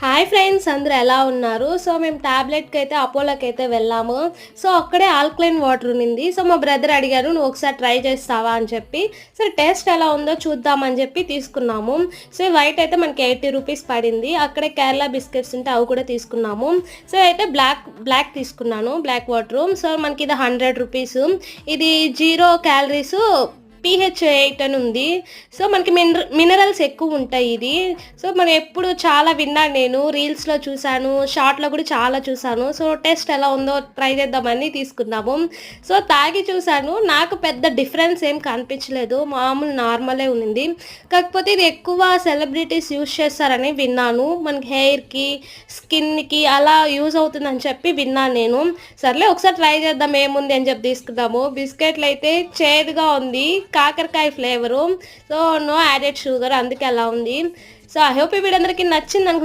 Hi friends, అందరూ ఎలా ఉన్నారు? సో మేము టాబ్లెట్కి అయితే అపోలోకి అయితే వెళ్ళాము. సో అక్కడే ఆల్కలైన్ వాటర్ ఉన్నింది. సో మా బ్రదర్ అడిగారు, నువ్వు ఒకసారి ట్రై చేస్తావా అని చెప్పి. సరే టేస్ట్ ఎలా ఉందో చూద్దామని చెప్పి తీసుకున్నాము. సో వైట్ అయితే మనకి 80 రూపీస్ పడింది. అక్కడే కేరళ బిస్కెట్స్ ఉంటే అవి కూడా తీసుకున్నాము. సో అయితే బ్లాక్ తీసుకున్నాను, బ్లాక్ వాటరు. సో మనకి ఇది 100 రూపీస్. ఇది 0 క్యాలరీస్, pH 8 అని ఉంది. సో మనకి మినరల్స్ ఎక్కువ ఉంటాయి ఇది. సో మనం ఎప్పుడు చాలా విన్నాను, నేను రీల్స్లో చూశాను, షార్ట్లో కూడా చాలా చూశాను. సో టేస్ట్ ఎలా ఉందో ట్రై చేద్దామని తీసుకున్నాము. సో తాగి చూశాను, నాకు పెద్ద డిఫరెన్స్ ఏం కనిపించలేదు, మామూలు నార్మలే ఉంది. కాకపోతే ఇది ఎక్కువ సెలబ్రిటీస్ యూజ్ చేస్తారని విన్నాను, మనకి హెయిర్కి స్కిన్కి అలా యూజ్ అవుతుందని చెప్పి విన్నాను నేను. సర్లే ఒకసారి ట్రై చేద్దాం ఏముంది అని చెప్పి తీసుకున్నాము. బిస్కెట్లు అయితే చేదుగా ఉంది, కాకరకాయ flavour. So no added sugar, అందుకే అలా ఉంది. సో ఐ హోప్ ఈ వీడియో అందరికీ నచ్చింది అనుకుంటున్నాను.